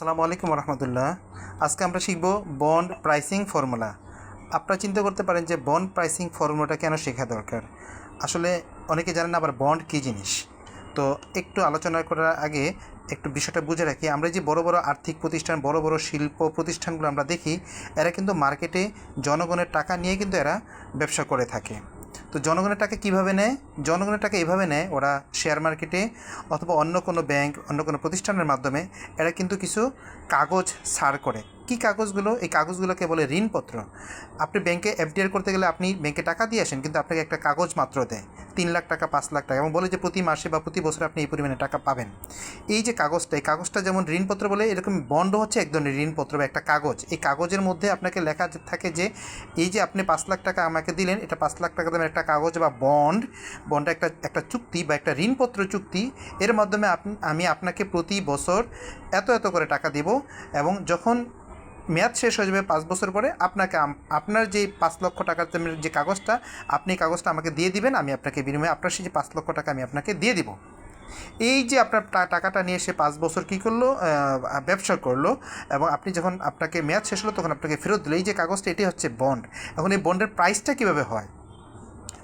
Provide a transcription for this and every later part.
আসসালামু আলাইকুম রহমতুল্লাহ। আজকে আমরা শিখব বন্ড প্রাইসিং ফর্মুলা। আপনারা চিন্তা করতে পারেন যে বন্ড প্রাইসিং ফর্মুলাটা কেন শেখা দরকার। আসলে অনেকে জানেন না আবার বন্ড কী জিনিস। তো একটু আলোচনা করার আগে একটু বিষয়টা বুঝে রাখি। আমরা যে বড় বড় আর্থিক প্রতিষ্ঠান, বড় বড় শিল্প প্রতিষ্ঠানগুলো আমরা দেখি, এরা কিন্তু মার্কেটে জনগণের টাকা নিয়ে কিন্তু এরা ব্যবসা করে থাকে। তো জনগণের টাকা কীভাবে নেয়? জনগণের টাকা এভাবে নেয়, ওরা শেয়ার মার্কেটে অথবা অন্য কোনো ব্যাংক, অন্য কোনো প্রতিষ্ঠানের মাধ্যমে এরা কিন্তু কিছু কাগজ ছাড় করে। কী কাগজগুলো? এই কাগজগুলোকে বলে ঋণপত্র। আপনি ব্যাংকে এফডিআর করতে গেলে আপনি ব্যাংকে টাকা দিয়ে আসেন, কিন্তু আপনাকে একটা কাগজ মাত্র দেয় 3 লাখ টাকা, 5 লাখ টাকা, এবং বলে যে প্রতি মাসে বা প্রতি বছরে আপনি এই পরিমাণে টাকা পাবেন। এই যে কাগজটা, এই কাগজটা যেমন ঋণপত্র বলে, এরকম বন্ড হচ্ছে এক ধরনের ঋণপত্র বা একটা কাগজ। এই কাগজের মধ্যে আপনাকে লেখা থাকে যে এই যে আপনি 5 লাখ টাকা আমাকে দিলেন, এটা 5 লাখ টাকা দামের একটা কাগজ বা বন্ড একটা চুক্তি বা একটা ঋণপত্র চুক্তি। এর মাধ্যমে আমি আপনাকে প্রতি বছর এত এত করে টাকা দেব, এবং যখন মেয়াদ শেষ হয়ে যাবে 5 বছর পরে আপনাকে আপনার যে 5 লক্ষ টাকার যে কাগজটা, আপনি কাগজটা আমাকে দিয়ে দিবেন, আমি আপনাকে বিনিময়ে আপনার সেই যে 5 লক্ষ টাকা আমি আপনাকে দিয়ে দিব। এই যে আপনার টাকাটা নিয়ে সে 5 বছর কী করলো, ব্যবসা করলো, এবং আপনি যখন আপনাকে মেয়াদ শেষ হলো তখন আপনাকে ফেরত দিল এই যে কাগজটা, এটি হচ্ছে বন্ড। এখন এই বন্ডের প্রাইসটা কীভাবে হয়?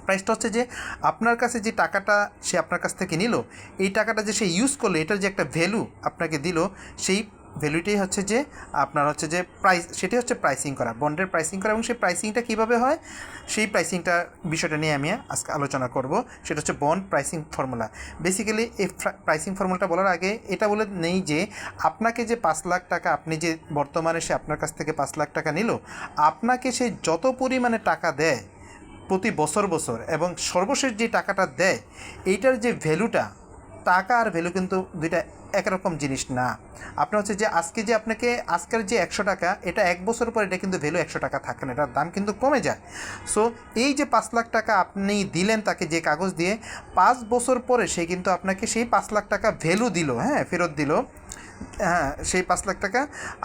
প্রাইসটা হচ্ছে যে আপনার কাছে যে টাকাটা সে আপনার কাছ থেকে নিল, এই টাকাটা যে সে ইউজ করলো, এটার যে একটা ভ্যালু আপনাকে দিল, সেই ভ্যালুটাই হচ্ছে যে আপনার হচ্ছে যে প্রাইস, সেটি হচ্ছে প্রাইসিং করা, বন্ডের প্রাইসিং করা। এবং সেই প্রাইসিংটা কীভাবে হয়, সেই প্রাইসিংটা বিষয়টা নিয়ে আমি আজকে আলোচনা করব। সেটা হচ্ছে বন্ড প্রাইসিং ফর্মুলা। বেসিক্যালি এই প্রাইসিং ফর্মুলাটা বলার আগে এটা বলে নেই যে আপনাকে যে 5 লাখ টাকা, আপনি যে বর্তমানে সে আপনার কাছ থেকে 5 লাখ টাকা নিল, আপনাকে সে যত পরিমাণে টাকা দেয় প্রতি বছর বছর, এবং সর্বশেষ যে টাকাটা দেয়, এইটার যে ভ্যালুটা, টাকা আর ভ্যালু কিন্তু দুইটা একরকম জিনিস না। আপনার হচ্ছে যে আজকে যে আপনাকে আজকের যে 100 টাকা, এটা 1 বছর পর এটা কিন্তু ভ্যালু 100 টাকা থাকে না, এটার দাম কিন্তু কমে যায়। সো এই যে 5 লাখ টাকা আপনি দিলেন তাকে যে কাগজ দিয়ে, 5 বছর পরে সে কিন্তু আপনাকে সেই 5 লাখ টাকা ভ্যালু দিল, ফেরত দিল। হ্যাঁ, সেই 5 লাখ টাকা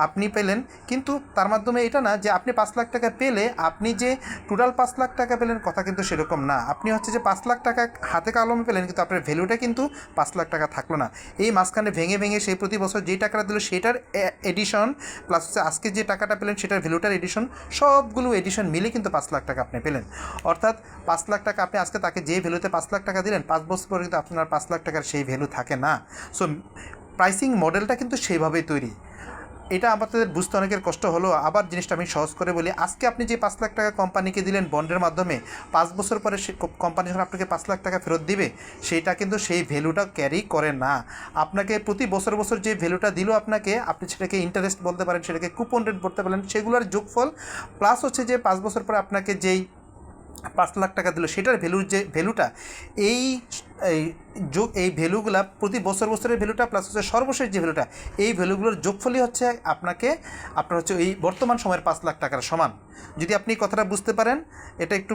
আপনি পেলেন, কিন্তু তার মাধ্যমে এটা না যে আপনি 5 লাখ টাকা পেলে আপনি যে টোটাল 5 লাখ টাকা পেলেন, কথা কিন্তু সেরকম না। আপনি হচ্ছে যে 5 লাখ টাকা হাতে কলমে পেলেন, কিন্তু আপনার ভ্যালুটা কিন্তু 5 লাখ টাকা থাকলো না। এই মাঝখানে ভেঙে ভেঙে সেই প্রতি বছর যেই টাকাটা দিল সেটার এডিশন, প্লাস হচ্ছে আজকে যে টাকাটা পেলেন সেটার ভ্যালুটার এডিশন, সবগুলো এডিশন মিলে কিন্তু 5 লাখ টাকা আপনি পেলেন। অর্থাৎ 5 লাখ টাকা আপনি আজকে তাকে যে ভ্যালুতে 5 লাখ টাকা দিলেন, 5 বছর পরে কিন্তু আপনার 5 লাখ টাকার সেই ভ্যালু থাকে না। সো প্রাইসিং মডেলটা কিন্তু সেইভাবেই তৈরি। এটা আমাদের বুঝতে অনেকের কষ্ট হলো। আবার জিনিসটা আমি সহজ করে বলি, আজকে আপনি যে 5 লাখ টাকা কোম্পানিকে দিলেন বন্ডের মাধ্যমে, 5 বছর পরে সে কোম্পানি যখন আপনাকে 5 লাখ টাকা ফেরত দিবে, সেইটা কিন্তু সেই ভ্যালুটা ক্যারি করে না। আপনাকে প্রতি বছর বছর যে ভ্যালুটা দিল আপনাকে, আপনি সেটাকে ইন্টারেস্ট বলতে পারেন, সেটাকে কুপন রেট বলতে পারেন, সেগুলোর যোগফল প্লাস হচ্ছে যে 5 বছর পরে আপনাকে যেই 5 লাখ টাকা দিল সেটার যে ভ্যালুটা, এই এই ভ্যালুগুলা প্রতি বছর বছরের ভ্যালুটা প্লাস হচ্ছে সর্বশেষ যে ভ্যালুটা, এই ভ্যালুগুলোর যোগফলই হচ্ছে আপনার হচ্ছে এই বর্তমান সময়ের 5 লাখ টাকার সমান। যদি আপনি কথাটা বুঝতে পারেন, এটা একটু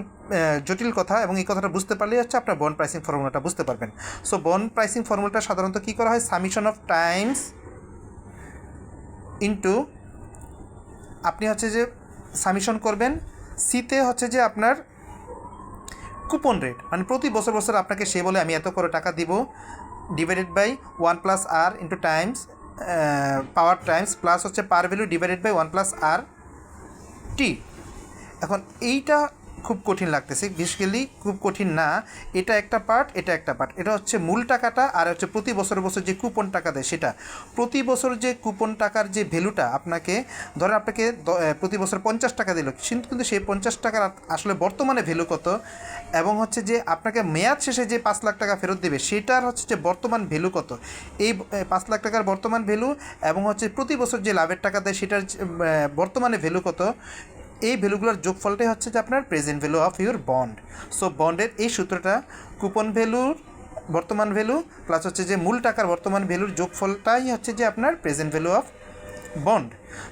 জটিল কথা, এবং এই কথাটা বুঝতে পারলেই হচ্ছে আপনার বন্ড প্রাইসিং ফর্মুলাটা বুঝতে পারবেন। সো বন্ড প্রাইসিং ফর্মুলাটা সাধারণত কী করা হয়, সামিশন অফ টাইমস ইনটু, আপনি হচ্ছে যে সামিশন করবেন, সিতে হচ্ছে যে আপনার কুপন রেট, মানে প্রতি বছর বছর আপনাকে সে বলে আমি এত করে টাকা দিব, divided by 1+r into times power times, plus হচ্ছে par value divided by 1+r T. এখন এইটা খুব কঠিন লাগতেছে, বেসিক্যালি খুব কঠিন না, এটা একটা পার্ট, এটা একটা পার্ট। এটা হচ্ছে মূল টাকাটা, আর হচ্ছে প্রতি বছর বছর যে কুপন টাকা দেয় সেটা। প্রতি বছর যে কুপন টাকার যে ভ্যালুটা আপনাকে, ধরেন আপনাকে প্রতি বছর 50 টাকা দিল, কিন্তু সেই 50 টাকার আসলে বর্তমানে ভ্যালু কত, এবং হচ্ছে যে আপনাকে মেয়াদ শেষে যে 5 লাখ টাকা ফেরত দেবে সেটার হচ্ছে যে বর্তমান ভ্যালু কত, এই 5 লাখ টাকার বর্তমান ভ্যালু, এবং হচ্ছে প্রতি বছর যে লাভের টাকা দেয় সেটার বর্তমানে ভ্যালু কত, এই ভ্যালুগুলোর যোগফলটাই হচ্ছে যে আপনার present value of your bond. So বন্ডের এই সূত্রটা, কুপন ভ্যালুর বর্তমান ভ্যালু প্লাস হচ্ছে যে মূল টাকার বর্তমান ভ্যালুর যোগফলটাই হচ্ছে যে আপনার present value of bond.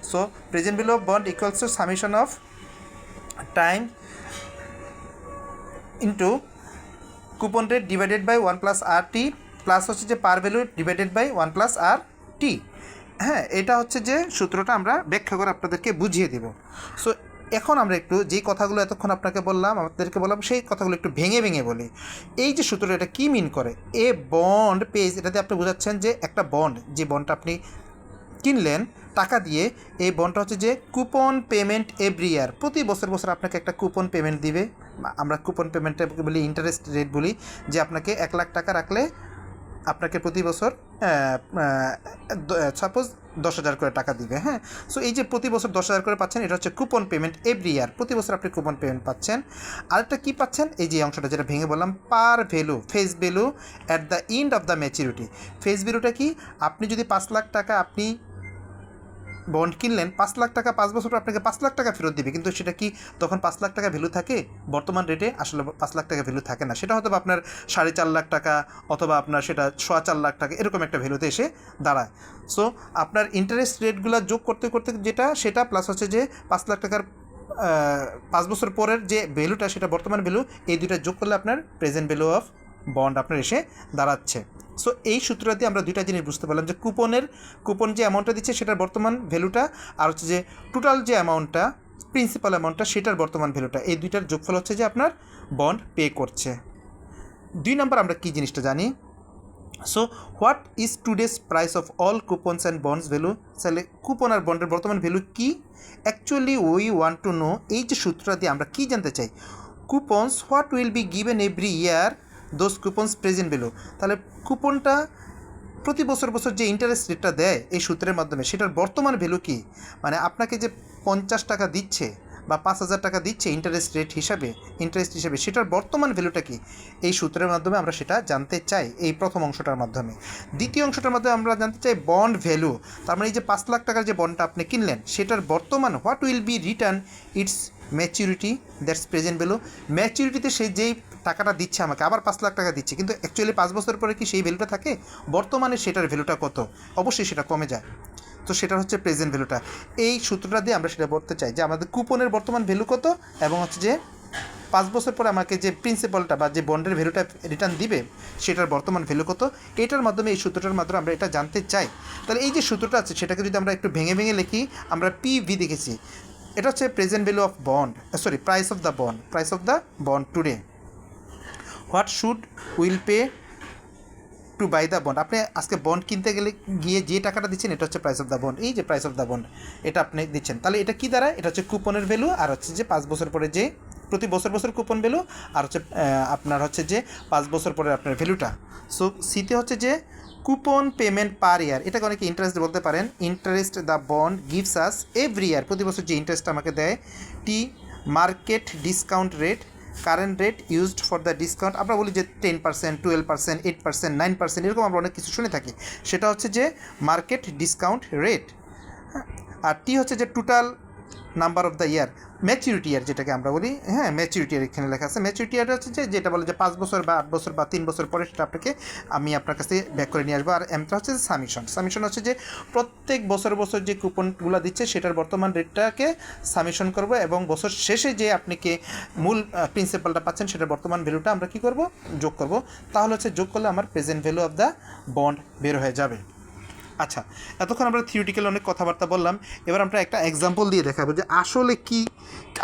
So present value of bond equals to summation of time into coupon rate divided by 1+r T, plus হচ্ছে যে par value divided by 1+r T. হ্যাঁ, এটা হচ্ছে যে সূত্রটা আমরা ব্যাখ্যা করে আপনাদেরকে বুঝিয়ে দেব। সো এখন আমরা একটু যেই কথাগুলো এতক্ষণ আপনাকে বললাম, আমাদেরকে বললাম, সেই কথাগুলো একটু ভেঙে ভেঙে বলি। এই যে সূত্রটা, এটা কী মিন করে, এ বন্ড পেজ, এটাতে আপনি বোঝাচ্ছেন যে একটা বন্ড, যে বন্ডটা আপনি কিনলেন টাকা দিয়ে, এই বন্ডটা হচ্ছে যে কুপন পেমেন্ট এভরি ইয়ার, প্রতি বছর বছর আপনাকে একটা কুপন পেমেন্ট দিবে। আমরা কুপন পেমেন্টে বলি ইন্টারেস্ট রেট বলি, যে আপনাকে 1,00,000 টাকা রাখলে আপনাকে প্রতি বছর সাপোজ 10,000 করে টাকা দিবে। হ্যাঁ, সো এই যে প্রতি বছর 10,000 করে পাচ্ছেন, এটা হচ্ছে কুপন পেমেন্ট এভরি ইয়ার, প্রতি বছর আপনি কুপন পেমেন্ট পাচ্ছেন। আরেকটা কী পাচ্ছেন, এই যে অংশটা যেটা ভেঙে বললাম, par value, face value at the end of the maturity. Face ভ্যালুটা কি, আপনি যদি 5,00,000 টাকা আপনি বন্ড কিনলেন, 5,00,000 টাকা 5 বছর পর আপনাকে 5,00,000 টাকা ফেরত দিবে, কিন্তু সেটা কি তখন 5,00,000 টাকা ভ্যালু থাকে? বর্তমান রেটে আসলে 5,00,000 টাকা ভ্যালু থাকে না, সেটা হয়তো আপনার 4.5 লাখ টাকা অথবা আপনার সেটা 4.25 লাখ টাকা এরকম একটা ভ্যালুতে এসে দাঁড়ায়। সো আপনার ইন্টারেস্ট রেটগুলো যোগ করতে করতে যেটা সেটা প্লাস হচ্ছে যে 5,00,000 টাকার 5 বছর পরের যে ভ্যালুটা সেটা বর্তমান ভ্যালু, এই দুইটা যোগ করলে আপনার প্রেজেন্ট ভ্যালু অফ বন্ড আপনার এসে দাঁড়াচ্ছে। সো এই সূত্রটা দিয়ে আমরা দুইটা জিনিস বুঝতে পারলাম, যে কুপন যে অ্যামাউন্টটা দিচ্ছে সেটার বর্তমান ভ্যালুটা, আর হচ্ছে যে টোটাল যে অ্যামাউন্টটা প্রিন্সিপাল অ্যামাউন্টটা সেটার বর্তমান ভ্যালুটা, এই দুইটার যোগফল হচ্ছে যে আপনার বন্ড পে করছে। 2 নম্বর আমরা কী জিনিসটা জানি, so what is today's price of all coupons and bonds value. তাহলে কুপন আর বন্ডের বর্তমান ভ্যালু কী? Actually we want to know, এই যে সূত্রটা দিয়ে আমরা কী জানতে চাই, coupons what will be given every year those coupons present value. তাহলে কুপনটা প্রতি বছর বছর যে ইন্টারেস্ট রেটটা দেয় এই সূত্রের মাধ্যমে, সেটার বর্তমান ভ্যালু কী, মানে আপনাকে যে 50 টাকা দিচ্ছে বা 5,000 টাকা দিচ্ছে ইন্টারেস্ট হিসাবে, সেটার বর্তমান ভ্যালুটা কি, এই সূত্রের মাধ্যমে আমরা সেটা জানতে চাই এই প্রথম অংশটার মাধ্যমে। দ্বিতীয় অংশটার মাধ্যমে আমরা জানতে চাই বন্ড ভ্যালু, তার মানে এই যে 5,00,000 টাকার যে বন্ডটা আপনি কিনলেন সেটার বর্তমান, what will be return its maturity that's present value. ম্যাচুরিটিতে সে যেই টাকাটা দিচ্ছে আমাকে, আবার 5,00,000 টাকা দিচ্ছে, কিন্তু অ্যাকচুয়ালি 5 বছর পরে কি সেই ভ্যালুটা থাকে? বর্তমানে সেটার ভ্যালুটা কত? অবশ্যই সেটা কমে যায়, তো সেটা হচ্ছে প্রেজেন্ট ভ্যালুটা। এই সূত্রটা দিয়ে আমরা সেটা বলতে চাই যে আমাদের কুপনের বর্তমান ভ্যালু কত, এবং হচ্ছে যে 5 বছর পরে আমাকে যে প্রিন্সিপালটা বা যে বন্ডের ভ্যালুটা রিটার্ন দিবে সেটার বর্তমান ভ্যালু কত, এটার মাধ্যমে, এই সূত্রটার মাধ্যমে আমরা এটা জানতে চাই। তাহলে এই যে সূত্রটা আছে সেটাকে যদি আমরা একটু ভেঙে ভেঙে লিখি, আমরা PV দেখেছি, এটা হচ্ছে present value of bond, price of the bond today, what should will pay to buy the bond. আপনি আজকে বন্ড কিনতে গেলে গিয়ে যে টাকাটা দিচ্ছেন এটা হচ্ছে প্রাইস অফ দ্য বন্ড, এই যে প্রাইস অফ দ্য বন্ড এটা আপনি দিচ্ছেন। তাহলে এটা কী দ্বারা, এটা হচ্ছে কুপনের ভ্যালু, আর হচ্ছে যে 5 বছর পরে যে প্রতি বছর বছর কুপন ভ্যালু, আর হচ্ছে আপনার হচ্ছে যে 5 বছর পরে আপনার ভ্যালুটা। সো সিতে হচ্ছে যে কুপন পেমেন্ট পার ইয়ার, এটাকে অনেকে ইন্টারেস্ট বলতে পারেন, interest the bond gives us every year, প্রতি বছর যে ইন্টারেস্ট আমাকে দেয়। T market discount rate, current rate used for the discount, আমরা বলি যে 10%, 12%, 8%, 9%, এরকম আমরা অনেক কিছু শুনে থাকি, সেটা হচ্ছে যে মার্কেট ডিসকাউন্ট রেট। আর টি হচ্ছে যে total number of the year, maturity year যেটাকে আমরা বলি, হ্যাঁ ম্যাচুরিটি ইয়ার এখানে লেখা আছে। ম্যাচুরিটি ইয়ার হচ্ছে যে যেটা বলে যে 5 বছর বা 8 বছর বা 3 বছর পরে, সেটা আমি আপনার কাছে ব্যাক করে নিয়ে আসবো। আর এমটা হচ্ছে যে সামিশন হচ্ছে যে প্রত্যেক বছর বছর যে কুপনগুলো দিচ্ছে সেটার বর্তমান রেটটাকে সামিশন করবো, এবং বছর শেষে যে আপনাকে মূল প্রিন্সিপালটা পাচ্ছেন সেটার বর্তমান ভ্যালুটা আমরা কী করব, যোগ করব। তাহলে হচ্ছে যোগ করলে আমার present value of the bond বের হয়ে যাবে। আচ্ছা, এতক্ষণ আমরা থিওরিটিক্যাল অনেক কথাবার্তা বললাম, এবার আমরা একটা এক্সাম্পল দিয়ে দেখাবো যে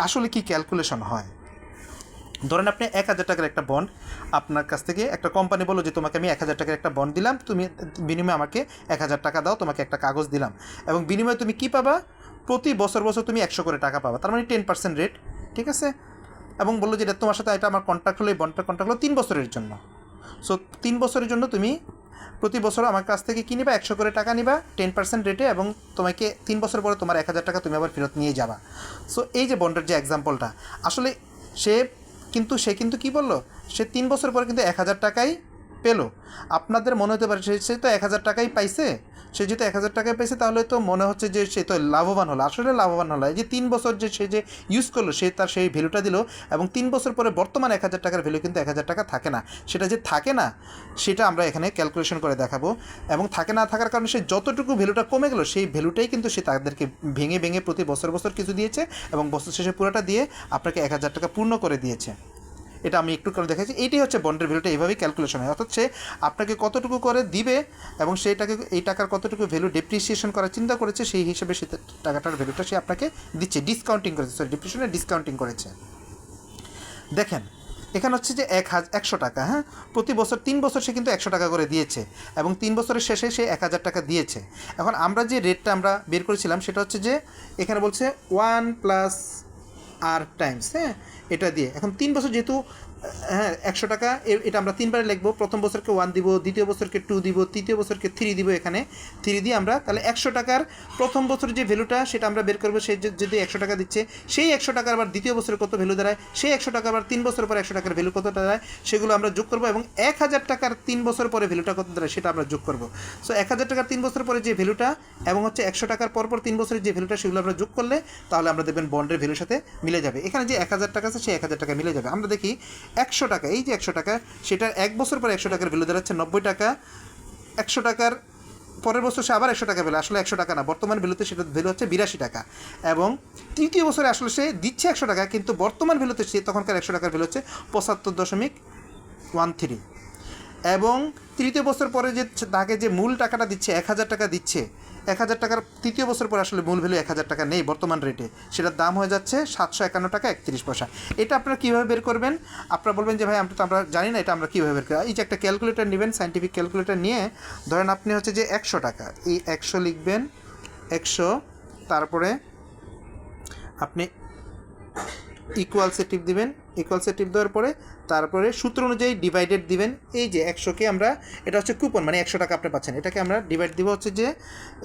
আসলে কি ক্যালকুলেশন হয়। ধরেন আপনি 1,000 টাকার একটা বন্ড, আপনার কাছ থেকে একটা কোম্পানি বলো যে তোমাকে আমি 1,000 টাকার একটা বন্ড দিলাম, তুমি বিনিময়ে আমাকে 1,000 টাকা দাও, তোমাকে একটা কাগজ দিলাম, এবং বিনিময়ে তুমি কী পাবা, প্রতি বছর বছর তুমি 100 করে টাকা পাবা, তার মানে 10% রেট, ঠিক আছে। এবং বললো যে এটা তোমার সাথে এটা আমার কন্ট্রাক্ট হলো, এই বন্ডটা কন্ট্রাক্ট হলো 3 বছরের জন্য। সো 3 বছরের জন্য তুমি প্রতি বছর আমার কাছ থেকে কী নিবা, 100 করে টাকা নিবা 10% রেটে, এবং তোমাকে 3 বছর পরে তোমার 1,000 টাকা তুমি আবার ফেরত নিয়ে যাবা। সো এই যে বন্ডের যে এক্সাম্পলটা, আসলে সে কিন্তু কী বললো, সে 3 বছর পরে কিন্তু 1,000 টাকাই পেলো। আপনাদের মনে হতে পারে সে তো 1,000 টাকাই পাইছে, সে যেহেতু 1,000 টাকায় পাইছে তাহলে তো মনে হচ্ছে যে সে তো লাভবান হলো। আসলে লাভবান হলো এই যে 3 বছর যে সে যে ইউজ করলো, সে তার সেই ভ্যালুটা দিল, এবং 3 বছর পরে বর্তমান 1,000 টাকার ভ্যালু কিন্তু 1,000 টাকা থাকে না। সেটা যে থাকে না সেটা আমরা এখানে ক্যালকুলেশন করে দেখাবো, এবং থাকে না থাকার কারণে সে যতটুকু ভ্যালুটা কমে গেলো, সেই ভ্যালুটাই কিন্তু সে তাদেরকে ভেঙে ভেঙে প্রতি বছর বছর কিছু দিয়েছে, এবং বছর শেষে পুরোটা দিয়ে আপনাকে 1,000 টাকা পূর্ণ করে দিয়েছে। এটা আমি একটু করে দেখাচ্ছি, এইটাই হচ্ছে বন্ডের ভ্যালুটা, এইভাবেই ক্যালকুলেশন হয়। অর্থাৎ সে আপনাকে কতটুকু করে দিবে এবং সেইটাকে এই টাকার কতটুকু ভ্যালু ডেপ্রিসিয়েশন করার চিন্তা করেছে, সেই হিসেবে সে টাকাটার ভ্যালুটা সে আপনাকে দিচ্ছে, ডিসকাউন্টিং করেছে, ডিপ্রিসিয়েশনে ডিসকাউন্টিং করেছে। দেখেন এখানে হচ্ছে যে 100 টাকা, হ্যাঁ, প্রতি বছর 3 বছর সে কিন্তু 100 টাকা করে দিয়েছে এবং 3 বছরের শেষে সে 1000 টাকা দিয়েছে। এখন আমরা যে রেটটা আমরা বের করেছিলাম সেটা হচ্ছে যে এখানে বলছে 1 প্লাস আর টাইমস, হ্যাঁ, এটা দিয়ে এখন 3 বছর যেহেতু, হ্যাঁ, 100 টাকা, এটা আমরা 3বারে লিখবো। প্রথম বছরকে 1 দিব, দ্বিতীয় বছরকে 2 দিব, তৃতীয় বছরকে 3 দিব। এখানে 3 দিয়ে আমরা তাহলে 100 টাকার প্রথম বছরের যে ভ্যালুটা সেটা আমরা বের করবো। সে যদি 100 টাকা দিচ্ছে, সেই 100 টাকার আবার দ্বিতীয় বছরে কত ভ্যালু দাঁড়ায়, সেই 100 টাকা আবার 3 বছর পরে 100 টাকার ভ্যালু কত দাঁড়ায় সেগুলো আমরা যোগ করবো এবং 1000 টাকার 3 বছর পরে ভ্যালুটা কত দাঁড়ায় সেটা আমরা যোগ করবো। সো 1000 টাকার 3 বছর পরে যে ভ্যালুটা এবং হচ্ছে 100 টাকার পরপর 3 বছরের যে ভ্যালুটা সেগুলো আমরা যোগ করলে তাহলে আমরা দেখবেন বন্ডের ভ্যালুর সাথে মিলে যাবে। এখানে যে 1000 টাকা আছে সেই 1000 টাকা মিলে যাবে। আমরা দেখি 100 টাকা, এই যে 100 টাকা, সেটার 1 বছর পরে 100 টাকার ভ্যালু দাঁড়াচ্ছে 90 টাকা। 100 টাকার পরের বছর সে আবার 100 টাকা ভ্যালু, আসলে 100 টাকা না, বর্তমান ভ্যালুতে সেটা ভ্যালু হচ্ছে 82 টাকা। এবং তৃতীয় বছরে আসলে সে দিচ্ছে 100 টাকা, কিন্তু বর্তমান ভ্যালুতে সে তখনকার 100 টাকার ভ্যালু হচ্ছে 75.13। এবং তৃতীয় বছর পরে যে তাকে যে মূল টাকাটা দিচ্ছে 1000 টাকা দিচ্ছে, 1000 টাকার তৃতীয় বছর পরে আসলে মূল ভ্যালু 1000 টাকা নেই বর্তমান রেটে, সেটার দাম হয়ে যাচ্ছে 751 টাকা 31 পয়সা। এটা আপনারা কীভাবে বের করবেন? আপনারা বলবেন যে ভাই আমরা জানি না, এটা আমরা কীভাবে বের করি। এই যে একটা ক্যালকুলেটর নেবেন, সায়েন্টিফিক ক্যালকুলেটর নিয়ে ধরেন আপনি হচ্ছে যে 100 টাকা, এই 100 লিখবেন, 100, তারপরে আপনি ইকুয়ালসে টিপ দিবেন, ইকুয়ালসে টিপ দেওয়ার পরে তারপরে সূত্র অনুযায়ী ডিভাইডেড দিবেন। এই যে 100কে আমরা, এটা হচ্ছে কুপন, মানে 100 টাকা আপনি পাচ্ছেন, এটাকে আমরা ডিভাইড দিব হচ্ছে যে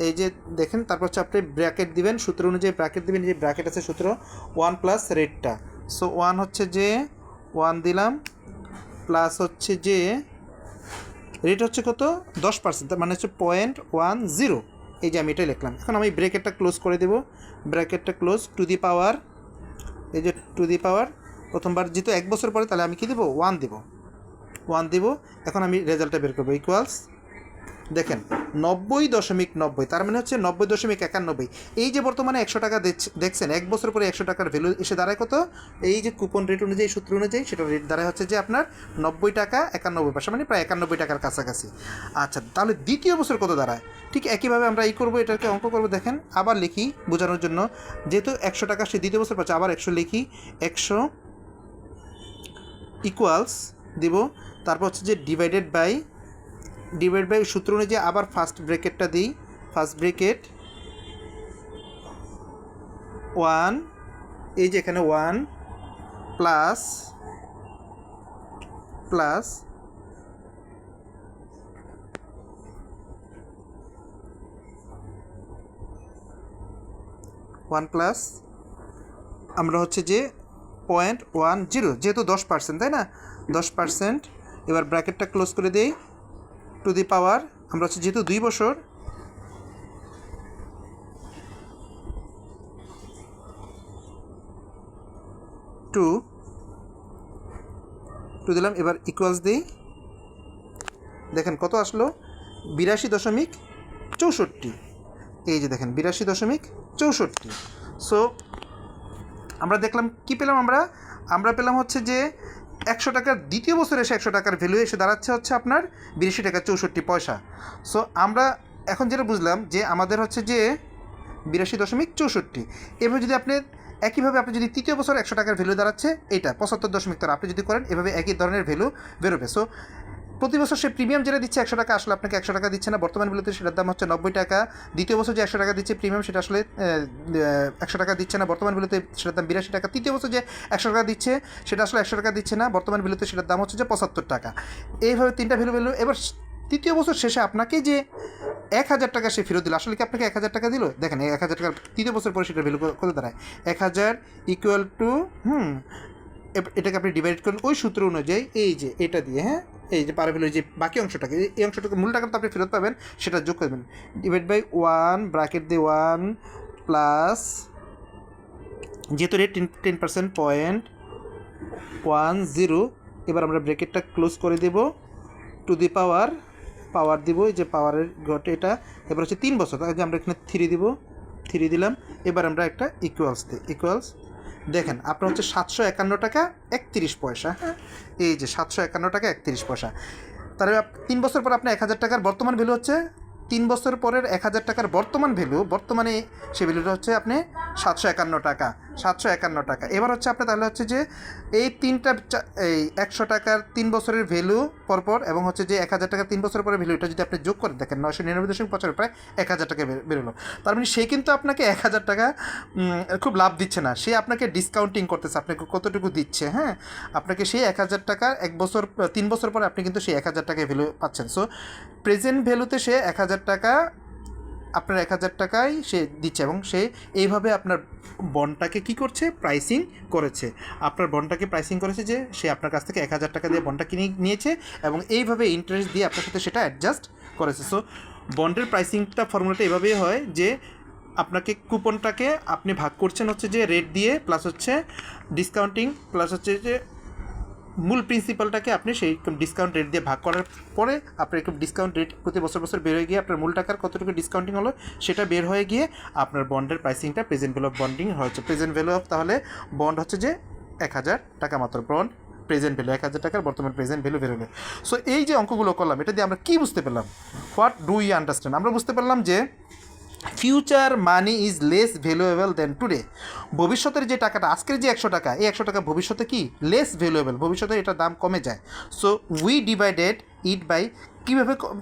এই যে দেখেন, তারপর হচ্ছে আপনি ব্র্যাকেট দিবেন, সূত্র অনুযায়ী ব্র্যাকেট দিবেন। যে ব্র্যাকেট আছে সূত্র 1 প্লাস রেটটা, সো 1 হচ্ছে যে 1 দিলাম, প্লাস হচ্ছে যে রেট হচ্ছে কত 10%, মানে হচ্ছে 0.10। এই যে আমি এটাই লিখলাম। এখন আমি ব্র্যাকেটটা ক্লোজ করে দেবো, ব্র্যাকেটটা ক্লোজ, টু দি পাওয়ার, এই যে টু দি পাওয়ার, প্রথমবার যেহেতু 1 বছর পরে তাহলে আমি কী দেবো 1 দেবো, 1 দেব। এখন আমি রেজাল্টটা বের করবো, ইকুয়ালস দেখেন 90.90, তার মানে হচ্ছে 90.91। এই যে বর্তমানে 100 টাকা দেখছেন, 1 বছর পরে 100 টাকার ভ্যালু এসে দাঁড়ায় কত, এই যে কুপন রেট অনুযায়ী, সূত্র অনুযায়ী সেটা রেট দাঁড়ায় হচ্ছে যে আপনার 90 টাকা 91 পয়সা, মানে প্রায় 91 টাকার কাছাকাছি। আচ্ছা, তাহলে দ্বিতীয় বছর কত দাঁড়ায়? ঠিক একইভাবে আমরা করবো, এটাকে অঙ্ক করবো। দেখেন আবার লিখি বোঝানোর জন্য, যেহেতু 100 টাকা সে দ্বিতীয় বছর পাচ্ছে, আবার 100 লিখি, 100 ইকুয়ালস দিব, তারপর হচ্ছে যে ডিভাইড বাই সূত্র অনুযায়ী আবার ফার্স্ট ব্র্যাকেটটা দিই, ফার্স্ট ব্র্যাকেট 1, এই যে এখানে 1 প্লাস 1 প্লাস আমরা হচ্ছে যে 0.10, যেহেতু 10%, তাই না, 10%। এবার ব্র্যাকেটটা ক্লোজ করে দিই, টু দি পাওয়ার, আমরা হচ্ছে যেহেতু 2 বছর, 2 দিলাম। এবার ইকুয়ালস দিই, দেখেন কত আসলো 82.64। এই যে দেখেন 82.64। সো আমরা দেখলাম কি পেলাম, আমরা পেলাম হচ্ছে যে 100 টাকার দ্বিতীয় বছরে এসে 100 টাকার ভ্যালু এসে দাঁড়াচ্ছে হচ্ছে আপনার 82 টাকা 64 পয়সা। সো আমরা এখন যেটা বুঝলাম যে আমাদের হচ্ছে যে 82.64। এভাবে যদি আপনি একইভাবে আপনি যদি তৃতীয় বছর 100 টাকার ভ্যালু দাঁড়াচ্ছে এটা 75.3, আপনি যদি করেন এভাবে একই ধরনের ভ্যালু বেরোবে। সো প্রতি বছর সে প্রিমিয়াম যেটা দিচ্ছে 100 টাকা, আসলে আপনাকে 100 টাকা দিচ্ছে না, বর্তমান ভ্যালুতে সেটার দাম হচ্ছে 90 টাকা। দ্বিতীয় বছর যে 100 টাকা দিচ্ছে প্রিমিয়াম, সেটা আসলে 100 টাকা দিচ্ছে না, বর্তমান ভ্যালুতে সেটার দাম 82 টাকা। তৃতীয় বছর যে 100 টাকা দিচ্ছে সেটা আসলে 100 টাকা দিচ্ছে না, বর্তমান ভ্যালুতে সেটার দাম হচ্ছে যে 75 টাকা। এইভাবে 3টা ভ্যালু। এবার তৃতীয় বছর শেষে আপনাকে যে 1000 টাকা সে ফেরত দিল, আসলে কি আপনাকে 1000 টাকা দিল? দেখেন 1000 টাকা তৃতীয় বছর পরে সেটার ভ্যালু কত দাঁড়ায়, 1000 ইকুয়াল টু এটাকে আপনি ডিভাইড করলেন ওই সূত্র অনুযায়ী, এই যে এটা দিয়ে, হ্যাঁ, এই যে পার ভ্যালু, যে বাকি অংশটাকে, এই অংশটাকে মূল টাকাটা আপনি ফেরত পাবেন, সেটা যোগ করবেন, ডিভাইড বাই 1 ব্র্যাকেট দিয়ে 1 প্লাস, যেহেতু রেট 10%, 0.10। এবার আমরা ব্র্যাকেটটা ক্লোজ করে দেব, টু দি পাওয়ার দিব, এই যে পাওয়ারের ঘটে এটা। এবার হচ্ছে 3 বছর, তাই যে আমরা এখানে 3 দিব, 3 দিলাম। এবার আমরা একটা ইকুয়ালস দিই, ইকুয়ালস দেখেন আপনার হচ্ছে 751 টাকা 31 পয়সা। হ্যাঁ, এই যে 751 টাকা 31 পয়সা। তাহলে 3 বছর পর আপনার 1000 টাকার বর্তমান ভ্যালু হচ্ছে, 3 বছর পরের 1000 টাকার বর্তমান ভ্যালু, বর্তমানে সে ভ্যালুটা হচ্ছে আপনি 751 টাকা। 751 টাকা। এবার হচ্ছে আপনার তাহলে হচ্ছে যে এই এই 100 টাকার 3 বছরের ভ্যালু পরপর এবং হচ্ছে যে 1000 টাকার 3 বছর পরে ভ্যালু, এটা যদি আপনি যোগ করে দেখেন 999.75 প্রায় 1000 টাকা বেরোলো। তার মানে সে কিন্তু আপনাকে 1000 টাকা খুব লাভ দিচ্ছে না, সে আপনাকে ডিসকাউন্টিং করতেছে, আপনাকে কতটুকু দিচ্ছে। হ্যাঁ, আপনাকে সেই 1000 টাকা 3 বছর পরে আপনি কিন্তু সেই 1000 টাকায় ভ্যালু পাচ্ছেন। সো প্রেজেন্ট ভ্যালুতে সে 1000 টাকা আপনার 1000 টাকায় সে দিচ্ছে এবং সে এইভাবে আপনার বন্ডটাকে কী করছে, প্রাইসিং করেছে। আপনার বন্ডটাকে প্রাইসিং করেছে যে সে আপনার কাছ থেকে 1000 টাকা দিয়ে বন্ডটা কিনে নিয়েছে এবং এইভাবে ইন্টারেস্ট দিয়ে আপনার সাথে সেটা অ্যাডজাস্ট করেছে। সো বন্ডের প্রাইসিংটা ফর্মুলাটা এভাবেই হয় যে আপনাকে কুপনটাকে আপনি ভাগ করছেন হচ্ছে যে রেট দিয়ে, প্লাস হচ্ছে ডিসকাউন্টিং, প্লাস হচ্ছে যে মূল প্রিন্সিপালটাকে আপনি সেই ডিসকাউন্ট রেট দিয়ে ভাগ করার পরে আপনার একটু ডিসকাউন্ট রেট প্রতি বছর বছর বের হয়ে গিয়ে আপনার মূল টাকার কতটুকু ডিসকাউন্টিং হলো সেটা বের হয়ে গিয়ে আপনার বন্ডের প্রাইসিংটা প্রেজেন্ট ভ্যালু অফ বন্ডিং হচ্ছে। প্রেজেন্ট ভ্যালু অফ তাহলে বন্ড হচ্ছে যে 1000 টাকা মাত্র, বন্ড প্রেজেন্ট ভ্যালু 1000 টাকার বর্তমান প্রেজেন্ট ভ্যালু বেরোবে। সো এই যে অঙ্কগুলো করলাম এটা দিয়ে আমরা কী বুঝতে পেলাম, হোয়াট ডু ইউ আন্ডারস্ট্যান্ড? আমরা বুঝতে পারলাম যে future money is less valuable than today. ভবিষ্যতের যে টাকাটা, আজকের যে 100 টাকা, এই 100 টাকা ভবিষ্যতে কি লেস ভ্যালুয়েবল, ভবিষ্যতে এটার দাম কমে যায়। So we divided it by,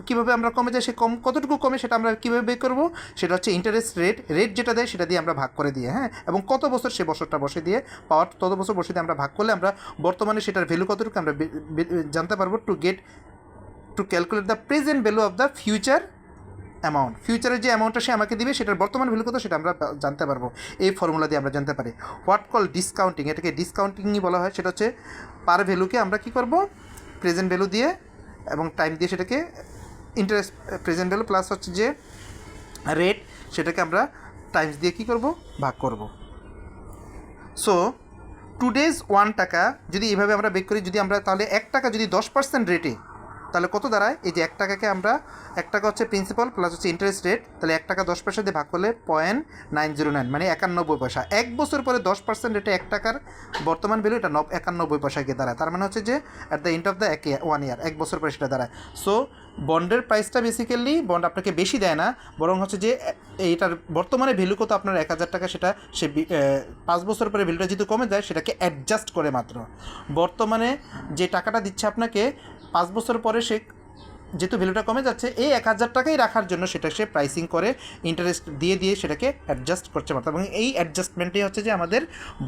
কীভাবে আমরা কমে যায়, সে কতটুকু কমে সেটা আমরা কীভাবে বের করবো, সেটা হচ্ছে ইন্টারেস্ট রেট যেটা দেয় সেটা দিয়ে আমরা ভাগ করে দিয়ে, হ্যাঁ, এবং কত বছর সে বছরটা বসে দিয়ে পাওয়ার তত বছর বসে দিয়ে আমরা ভাগ করলে আমরা বর্তমানে সেটার ভ্যালু কতটুকু আমরা জানতে পারবো to calculate the present value of the future amount. ফিউচারের যে অ্যামাউন্টটা সে আমাকে দিবে সেটার বর্তমান ভ্যালু কত সেটা আমরা জানতে পারবো, এই ফর্মুলা দিয়ে আমরা জানতে পারি। হোয়াট কল ডিসকাউন্টিং, এটাকে ডিসকাউন্টিংই বলা হয়। সেটা হচ্ছে পার ভ্যালুকে আমরা কী করব, প্রেজেন্ট ভ্যালু দিয়ে এবং টাইম দিয়ে সেটাকে ইন্টারেস্ট, প্রেজেন্ট ভ্যালু প্লাস হচ্ছে যে রেট, সেটাকে আমরা টাইমস দিয়ে কী করব, ভাগ করব। সো টুডেজ 1 টাকা যদি এভাবে আমরা বের করি, যদি আমরা তাহলে 1 টাকা যদি 10% রেটে, তাহলে কত দাঁড়ায়, এই যে 1 টাকাকে আমরা 1 টাকা হচ্ছে প্রিন্সিপাল প্লাস হচ্ছে ইন্টারেস্ট রেট, তাহলে 1 টাকা 10 পয়সা দিয়ে ভাগ করলে 0.909 মানে 91 পয়সা। 1 বছর পরে 10% রেটে 1 টাকার বর্তমান ভ্যালু এটা 91 পয়সা গিয়ে দাঁড়ায়। তার মানে হচ্ছে যে at the end of the 1 ইয়ার, 1 বছর পরে সেটা দাঁড়ায়। সো বন্ডের প্রাইসটা বেসিক্যালি বন্ড আপনাকে বেশি দেয় না, বরং হচ্ছে যে এইটার বর্তমানে ভ্যালু কত আপনার 1000 টাকা, সেটা সে 5 বছর পরে ভ্যালুটা যেহেতু কমে যায় সেটাকে অ্যাডজাস্ট করে মাত্র। বর্তমানে যে টাকাটা দিচ্ছে আপনাকে 5 বছর পরে সে যেহেতু ভ্যালুটা কমে যাচ্ছে, এই 1000 টাকাই রাখার জন্য সেটা সে প্রাইসিং করে ইন্টারেস্ট দিয়ে সেটাকে অ্যাডজাস্ট করছে মাত্র, এবং এই অ্যাডজাস্টমেন্টই হচ্ছে যে আমাদের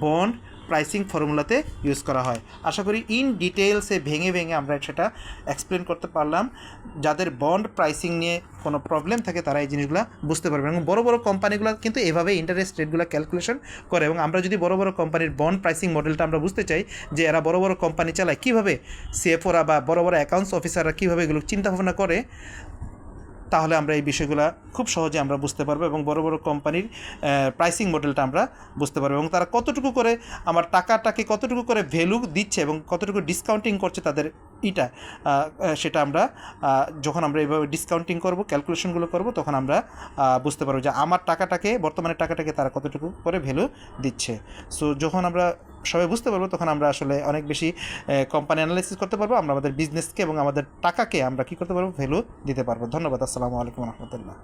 বন্ড প্রাইসিং ফর্মুলাতে ইউজ করা হয়। আশা করি ইন ডিটেলসে ভেঙে আমরা সেটা এক্সপ্লেন করতে পারলাম। যাদের বন্ড প্রাইসিং নিয়ে কোনো প্রবলেম থাকে তারা এই জিনিসগুলো বুঝতে পারবে, এবং বড় বড় কোম্পানিগুলো কিন্তু এভাবে ইন্টারেস্ট রেটগুলো ক্যালকুলেশন করে। এবং আমরা যদি বড় বড় কোম্পানির বন্ড প্রাইসিং মডেলটা আমরা বুঝতে চাই যে এরা বড় বড় কোম্পানি চালায় কীভাবে, সিএফওরা বা বড় বড় অ্যাকাউন্টস অফিসাররা কীভাবে এগুলো চিন্তাভাবনা করে, তাহলে আমরা এই বিষয়গুলো খুব সহজে আমরা বুঝতে পারবো এবং বড় বড় কোম্পানির প্রাইসিং মডেলটা আমরা বুঝতে পারবো, এবং তারা কতটুকু করে আমার টাকাটাকে কতটুকু করে ভ্যালু দিচ্ছে এবং কতটুকু ডিসকাউন্টিং করছে তাদের সেটা আমরা যখন আমরা এইভাবে ডিসকাউন্টিং করব, ক্যালকুলেশনগুলো করব, তখন আমরা বুঝতে পারবো যে আমার টাকাটাকে, বর্তমানে টাকাটাকে তারা কতটুকু করে ভ্যালু দিচ্ছে। সো যখন আমরা সবাই বুঝতে পারবো তখন আমরা আসলে অনেক বেশি কোম্পানি অ্যানালাইসিস করতে পারবো, আমরা আমাদের বিজনেসকে এবং আমাদের টাকাকে আমরা কী করতে পারবো, ভ্যালু দিতে পারবো। ধন্যবাদ। আসসালামু আলাইকুম রহমতুল্লাহ।